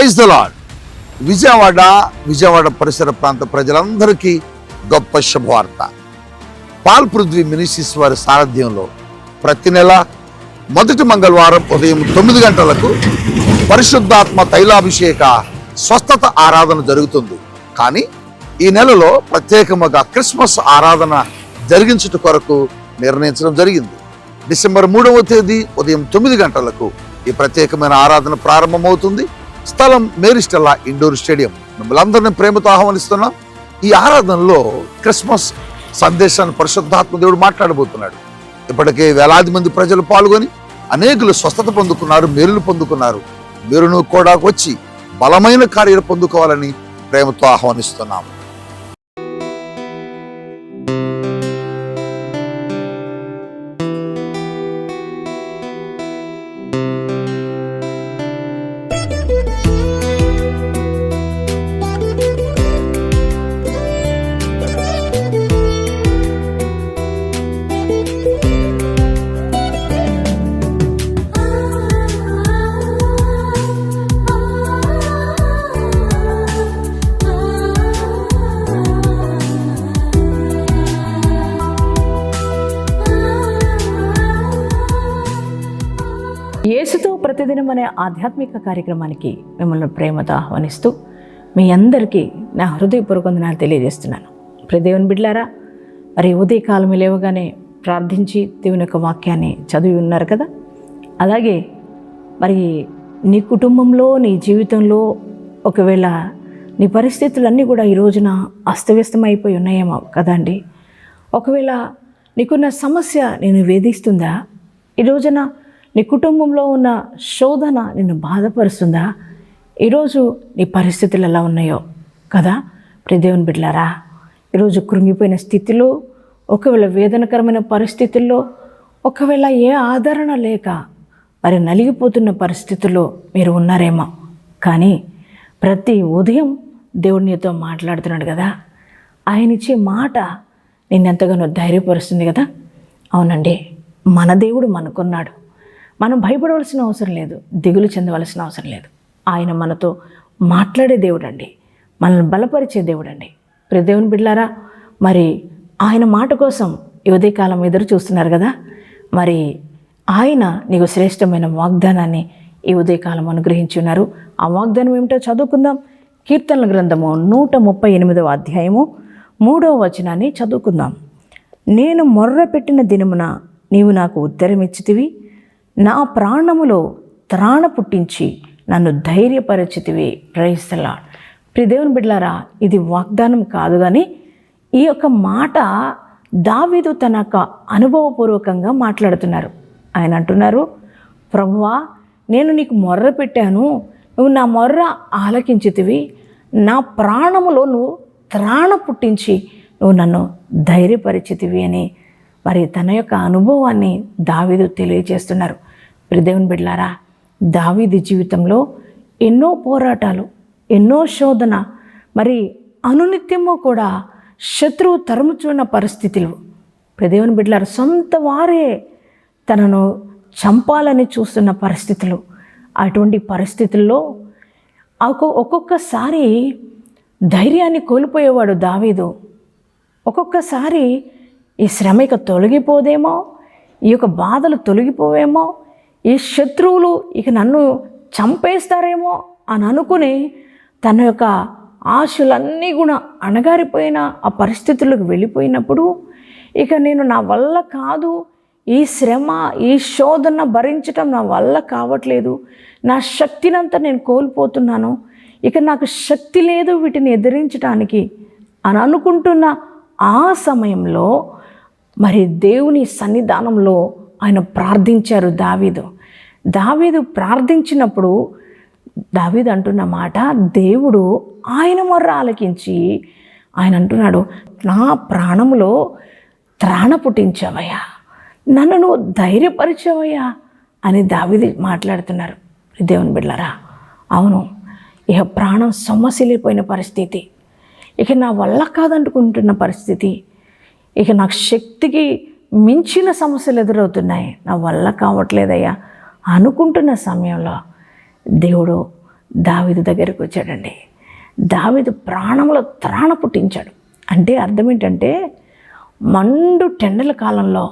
Praise the lord. Vijayawada పరిసర ప్రాంత ప్రజలందరికీ గొప్ప శుభవార్త. పాల్ పృథ్వీ మినిస్ట్రీస్ వారి సారథ్యంలో ప్రతి నెల మొదటి మంగళవారం ఉదయం 9 గంటలకు పరిశుద్ధాత్మ తైలాభిషేక స్వస్థత ఆరాధన జరుగుతుంది. కానీ ఈ నెలలో ప్రత్యేకముగా క్రిస్మస్ ఆరాధన జరిగించుట కొరకు నిర్ణయించడం జరిగింది. డిసెంబర్ 3వ తేదీ ఉదయం 9 గంటలకు ఈ ప్రత్యేకమైన ఆరాధన ప్రారంభమవుతుంది. స్థలం మేరీ స్టెల్లా ఇండోర్ స్టేడియం. మిమ్మల్ని అందరినీ ప్రేమతో ఆహ్వానిస్తున్నాం. ఈ ఆరాధనలో క్రిస్మస్ సందేశాన్ని పరిశుద్ధాత్మ దేవుడు మాట్లాడబోతున్నాడు. ఇప్పటికే వేలాది మంది ప్రజలు పాల్గొని అనేకులు స్వస్థత పొందుకున్నారు, మేలులు పొందుకున్నారు. మీరును కూడా వచ్చి బలమైన కార్యాలు పొందుకోవాలని ప్రేమతో ఆహ్వానిస్తున్నాం. యేసుతో ప్రతిదినం అనే ఆధ్యాత్మిక కార్యక్రమానికి మిమ్మల్ని ప్రేమతో ఆహ్వానిస్తూ మీ అందరికీ నా హృదయపూర్వక వందనాలు తెలియజేస్తున్నాను. దేవుని బిడ్డలారా, మరి ఉదయకాలం లేవగానే ప్రార్థించి దేవుని యొక్క వాక్యాన్ని చదివి ఉన్నారు కదా. అలాగే మరి నీ కుటుంబంలో, నీ జీవితంలో ఒకవేళ నీ పరిస్థితులన్నీ కూడా ఈ రోజున అస్తవ్యస్తమైపోయి ఉన్నాయేమో కదండి. ఒకవేళ నీకున్న సమస్య నిన్ను వేధిస్తుందా? ఈ రోజున నీ కుటుంబంలో ఉన్న శోధన నిన్ను బాధపరుస్తుందా? ఈరోజు నీ పరిస్థితులు ఎలా ఉన్నాయో కదా. దేవుని బిడ్డలారా, ఈరోజు కృంగిపోయిన స్థితిలో, ఒకవేళ వేదనకరమైన పరిస్థితుల్లో, ఒకవేళ ఏ ఆదరణ లేక మరి నలిగిపోతున్న పరిస్థితుల్లో మీరు ఉన్నారేమో. కానీ ప్రతి ఉదయం దేవుడు నీతో మాట్లాడుతున్నాడు కదా. ఆయన ఇచ్చే మాట నిన్నెంతగానో ధైర్యపరుస్తుంది కదా. అవునండి, మన దేవుడు మనకున్నాడు. మనం భయపడవలసిన అవసరం లేదు, దిగులు చెందవలసిన అవసరం లేదు. ఆయన మనతో మాట్లాడే దేవుడు అండి, మనల్ని బలపరిచే దేవుడు అండి. దేవుని బిడ్డలారా, మరి ఆయన మాట కోసం ఈ ఉదయకాలం ఎదురు చూస్తున్నారు కదా. మరి ఆయన నీకు శ్రేష్టమైన వాగ్దానాన్ని ఈ ఉదయకాలం అనుగ్రహించి ఉన్నారు. ఆ వాగ్దానం ఏమిటో చదువుకుందాం. కీర్తనల గ్రంథము 138వ అధ్యాయము 3వ వచనాన్ని చదువుకుందాం. నేను మొర్ర పెట్టిన దినమున నీవు నాకు ఉత్తరం ఇచ్చితివి, నా ప్రాణములో త్రాణ పుట్టించి నన్ను ధైర్యపరచితివి. Praise the lord. దేవుని బిడ్డలారా, ఇది వాగ్దానం కాదు, కానీ ఈ యొక్క మాట దావీదు తన యొక్క అనుభవపూర్వకంగా మాట్లాడుతున్నారు. ఆయన అంటున్నారు, ప్రభువా, నేను నీకు మొర్ర పెట్టాను, నువ్వు నా మొర్ర ఆలకించితివి, నా ప్రాణములో నువ్వు త్రాణ పుట్టించి నువ్వు నన్ను ధైర్యపరిచితివి అని మరి తన యొక్క అనుభవాన్ని దావీదు తెలియజేస్తున్నారు. దేవుని బిడ్డలారా, దావీదు జీవితంలో ఎన్నో పోరాటాలు, ఎన్నో శోధన, మరి అనునిత్యము కూడా శత్రువు తరుముచున్న పరిస్థితులు. దేవుని బిడ్డలారా, సొంత వారే తనను చంపాలని చూస్తున్న పరిస్థితులు. అటువంటి పరిస్థితుల్లో ఒక్కొక్కసారి ధైర్యాన్ని కోల్పోయేవాడు దావీదు. ఒక్కొక్కసారి ఈ శ్రమ ఇక తొలగిపోదేమో, ఈ యొక్క బాధలు తొలగిపోవేమో, ఈ శత్రువులు ఇక నన్ను చంపేస్తారేమో అని అనుకుని తన యొక్క ఆశలన్నీ కూడా అణగారిపోయిన ఆ పరిస్థితులకు వెళ్ళిపోయినప్పుడు, ఇక నేను నా వల్ల కాదు, ఈ శ్రమ, ఈ శోధన భరించటం నా వల్ల కావట్లేదు, నా శక్తినంతా నేను కోల్పోతున్నాను, ఇక నాకు శక్తి లేదు వీటిని ఎదిరించడానికి అని అనుకుంటున్న ఆ సమయంలో మరి దేవుని సన్నిధానంలో ఆయన ప్రార్థించారు. దావీదు ప్రార్థించినప్పుడు దావీదు అంటున్న మాట, దేవుడు ఆయన మొర్ర ఆలకించి ఆయన అంటున్నాడు, నా ప్రాణములో త్రాణ పుట్టించావయ్యా, నన్ను నువ్వు ధైర్యపరిచావయ్యా అని దావీదు మాట్లాడుతున్నారు. దేవుని బిడ్డలారా, అవును, ఇక ప్రాణం సొమ్మసిల్లిపోయిన పరిస్థితి, ఇక నా వల్ల కాదనుకుంటున్న పరిస్థితి, ఇక నాకు శక్తికి మించిన సమస్యలు ఎదురవుతున్నాయి, నా వల్ల కావట్లేదయ్యా అనుకుంటున్న సమయంలో దేవుడు దావీదు దగ్గరికి వచ్చాడండి. దావీదు ప్రాణంలో త్రాణ పుట్టించాడు. అంటే అర్థం ఏంటంటే, మండు టెండల కాలంలో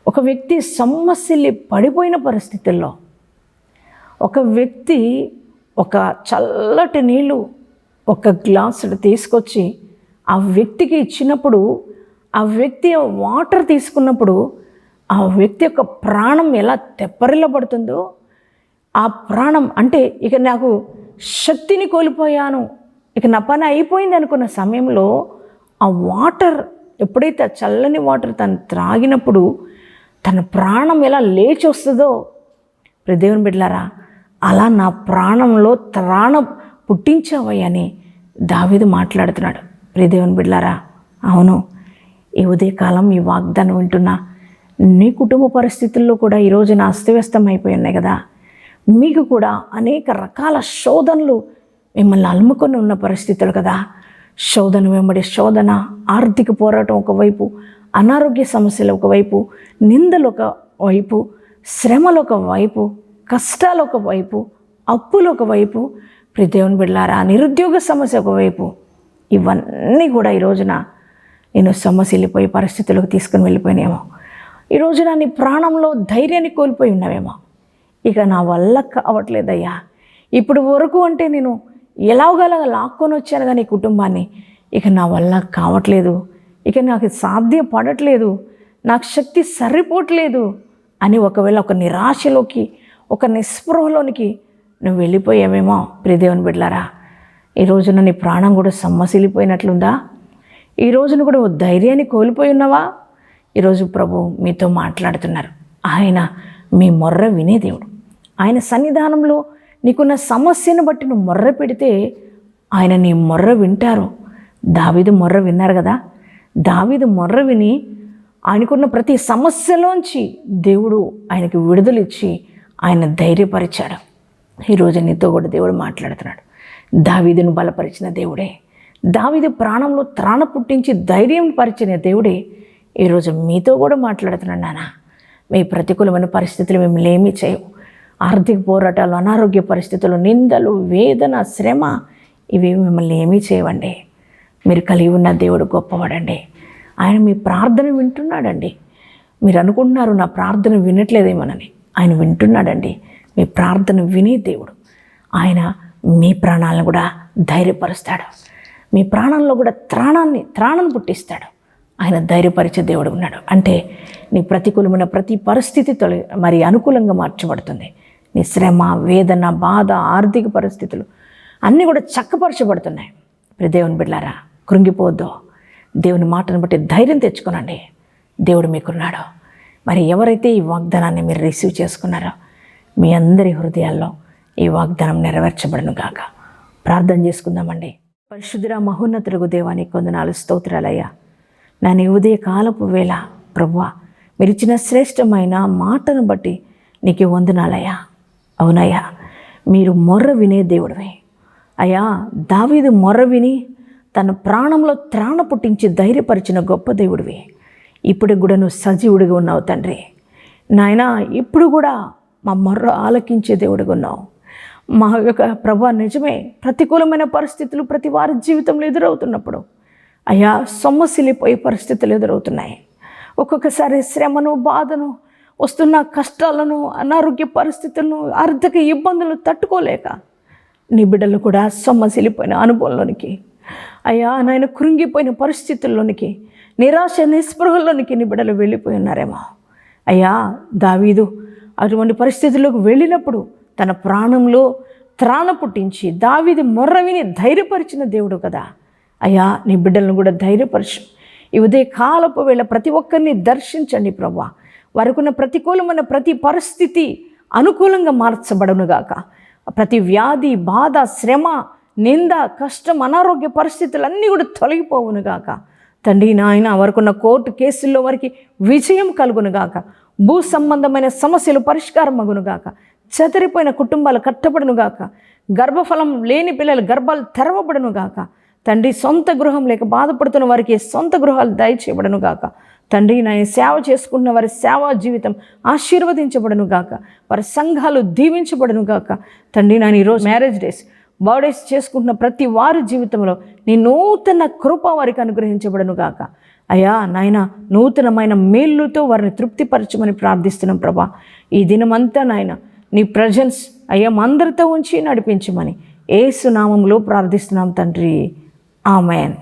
ఒక వ్యక్తి సొమ్మసిల్లి పడిపోయిన పరిస్థితుల్లో ఒక వ్యక్తి ఒక చల్లటి నీళ్ళు ఒక గ్లాసుడు తీసుకొచ్చి ఆ వ్యక్తికి ఇచ్చినప్పుడు, ఆ వ్యక్తి వాటర్ తీసుకున్నప్పుడు ఆ వ్యక్తి యొక్క ప్రాణం ఎలా తెప్పరిల్లబడుతుందో, ఆ ప్రాణం అంటే ఇక నాకు శక్తిని కోల్పోయాను, ఇక నా పని అయిపోయింది అనుకున్న సమయంలో ఆ వాటర్ ఎప్పుడైతే ఆ చల్లని వాటర్ తను త్రాగినప్పుడు తన ప్రాణం ఎలా లేచి వస్తుందో, దేవుని బిడ్డలారా, అలా నా ప్రాణంలో త్రాణ పుట్టించావయ్యని దావీదు మాట్లాడుతున్నాడు. దేవుని బిడ్డలారా, అవును, ఈ ఉదయకాలం ఈ వాగ్దానం వింటున్నా నీ కుటుంబ పరిస్థితుల్లో కూడా ఈరోజు నా అస్తవ్యస్తం అయిపోయి ఉన్నాయి కదా. మీకు కూడా అనేక రకాల శోధనలు మిమ్మల్ని అలుముకొని ఉన్న పరిస్థితులు కదా. శోధన వెంబడి శోధన, ఆర్థిక పోరాటం ఒకవైపు, అనారోగ్య సమస్యలు ఒకవైపు, నిందలు ఒకవైపు, శ్రమలు ఒకవైపు, కష్టాలు ఒకవైపు, అప్పులు ఒకవైపు, దేవుని బిడ్డలారా నిరుద్యోగ సమస్య ఒకవైపు, ఇవన్నీ కూడా ఈ రోజున నేను సొమ్మసిల్లిపోయి పరిస్థితులకు తీసుకుని వెళ్ళిపోయినేమో. ఈ రోజున నీ ప్రాణంలో ధైర్యాన్ని కోల్పోయి ఉన్నావేమో. ఇక నా వల్ల కావట్లేదయ్యా, ఇప్పుడు వరకు అంటే నేను ఎలాగోలాగా లాక్కొని వచ్చాను కానీ కుటుంబాన్ని, ఇక నా వల్ల కావట్లేదు, ఇక నాకు సాధ్యపడట్లేదు, నాకు శక్తి సరిపోవట్లేదు అని ఒకవేళ ఒక నిరాశలోకి, ఒక నిస్పృహలోనికి నువ్వు వెళ్ళిపోయావేమో. దేవుని బిడ్డలారా, ఈ రోజున నీ ప్రాణం కూడా సొమ్మసిల్లిపోయినట్లుందా? ఈ రోజున కూడా ధైర్యాన్ని కోల్పోయి ఉన్నావా? ఈరోజు ప్రభు మీతో మాట్లాడుతున్నారు. ఆయన మీ మొర్ర వినే దేవుడు. ఆయన సన్నిధానంలో నీకున్న సమస్యను బట్టి నువ్వు మొర్ర పెడితే ఆయన నీ మొర్ర వింటారు. దావీదు మొర్ర విన్నారు కదా. దావీదు మొర్ర విని ఆయనకున్న ప్రతి సమస్యలోంచి దేవుడు ఆయనకి విడుదలిచ్చి ఆయన ధైర్యపరిచాడు. ఈరోజు నీతో కూడా దేవుడు మాట్లాడుతున్నాడు. దావీదును బలపరిచిన దేవుడే, దావీదు ప్రాణంలో త్రాణ పుట్టించి ధైర్యం పరిచిన దేవుడే ఈరోజు మీతో కూడా మాట్లాడుతున్నాడు. నాన్న, మీ ప్రతికూలమైన పరిస్థితులు మిమ్మల్ని ఏమీ చేయవు. ఆర్థిక పోరాటాలు, అనారోగ్య పరిస్థితులు, నిందలు, వేదన, శ్రమ, ఇవి మిమ్మల్ని ఏమీ చేయవండి. మీరు కలిగి ఉన్న దేవుడు గొప్పవాడండి. ఆయన మీ ప్రార్థన వింటున్నాడండి. మీరు అనుకుంటున్నారు నా ప్రార్థన వినట్లేదేమోనని. ఆయన వింటున్నాడండి. మీ ప్రార్థన వినే దేవుడు. ఆయన మీ ప్రాణాలను కూడా ధైర్యపరుస్తాడు. మీ ప్రాణంలో కూడా త్రాణాన్ని పుట్టిస్తాడు. ఆయన ధైర్యపరిచే దేవుడు ఉన్నాడు. అంటే నీ ప్రతికూలమైన ప్రతి పరిస్థితి మరి అనుకూలంగా మార్చబడుతుంది. నీ శ్రమ, వేదన, బాధ, ఆర్థిక పరిస్థితులు అన్నీ కూడా చక్కపరచబడుతున్నాయి. దేవుని బిడ్డలారా, కృంగిపోవద్దు. దేవుని మాటను బట్టి ధైర్యం తెచ్చుకోనండి. దేవుడు మీకున్నాడు. మరి ఎవరైతే ఈ వాగ్దానాన్ని మీరు రిసీవ్ చేసుకున్నారో మీ అందరి హృదయాల్లో ఈ వాగ్దానం నెరవేర్చబడును గాక. ప్రార్థన చేసుకుందామండి. పరిశుద్ధుడా, మహోన్నతులకు దేవానికి వందనాలు, స్తోత్రాలయ్యా. నా నీ ఉదయ కాలపు వేళ ప్రభువా, మీరు ఇచ్చిన శ్రేష్టమైన మాటను బట్టి నీకు వందనాలయ్యా. అవునయ్యా, మీరు మొర్ర వినే దేవుడివే అయ్యా. దావీదు మొర్ర విని తన ప్రాణంలో త్రాణ పుట్టించి ధైర్యపరిచిన గొప్ప దేవుడివి. ఇప్పుడు కూడా నువ్వు సజీవుడిగా ఉన్నావు తండ్రి. నాయన, ఇప్పుడు కూడా మా మొర్ర ఆలకించే దేవుడిగా ఉన్నావు. మా యొక్క ప్రభువా, నిజమే, ప్రతికూలమైన పరిస్థితులు ప్రతి వారి జీవితంలో ఎదురవుతున్నప్పుడు అయ్యా, సొమ్మసిల్లిపోయే పరిస్థితులు ఎదురవుతున్నాయి. ఒక్కొక్కసారి శ్రమను, బాధను, వస్తున్న కష్టాలను, అనారోగ్య పరిస్థితులను, ఆర్థిక ఇబ్బందులు తట్టుకోలేక నీ బిడ్డలు కూడా సొమ్మసిల్లిపోయిన అనుభవంలోనికి అయ్యా, నాయన కృంగిపోయిన పరిస్థితుల్లోనికి, నిరాశ నిస్పృహల్లోనికి నీ బిడ్డలు వెళ్ళిపోయి ఉన్నారేమో. అయ్యా, దావీదు అటువంటి పరిస్థితుల్లోకి వెళ్ళినప్పుడు తన ప్రాణంలో త్రాణ పుట్టించి దావీదు మొర్ర విని ధైర్యపరిచిన దేవుడు కదా. అయ్యా, నీ బిడ్డలను కూడా ధైర్యపరచు. ఈ ఉదయ కాలపు వేళ ప్రతి ఒక్కరిని దర్శించండి ప్రభువా. వారికున్న ప్రతికూలమైన ప్రతి పరిస్థితి అనుకూలంగా మార్చబడునుగాక. ప్రతి వ్యాధి, బాధ, శ్రమ, నింద, కష్టం, అనారోగ్య పరిస్థితులన్నీ కూడా తొలగిపోవునుగాక. తండ్రి నాయన, వారికున్న కోర్టు కేసుల్లో వారికి విజయం కలుగునుగాక. భూ సంబంధమైన సమస్యలు పరిష్కారం అగునుగాక. చెదిరిపోయిన కుటుంబాలు కట్టబడునుగాక. గర్భఫలం లేని పిల్లల గర్భాలు తెరవబడునుగాక. తండ్రి, సొంత గృహం లేక బాధపడుతున్న వారికి సొంత గృహాలు దయచేయబడునుగాక. తండ్రి నాయన సేవ చేసుకుంటున్న వారి సేవా జీవితం ఆశీర్వదించబడును గాక, వారి సంఘాలు దీవించబడును గాక. తండ్రి నాయన ఈరోజు మ్యారేజ్ డేస్, బర్త్డేస్ చేసుకుంటున్న ప్రతి వారి జీవితంలో నీ నూతన కృప వారికి అనుగ్రహించబడును గాక. అయ్యా నాయన నూతనమైన మేలుతో వారిని తృప్తిపరచమని ప్రార్థిస్తున్నాం ప్రభా. ఈ దినమంతా నాయన నీ ప్రజెన్స్ అయ్యా అందరితో ఉంచి నడిపించమని యేసు నామములో ప్రార్థిస్తున్నాం తండ్రి. ఆమేన్.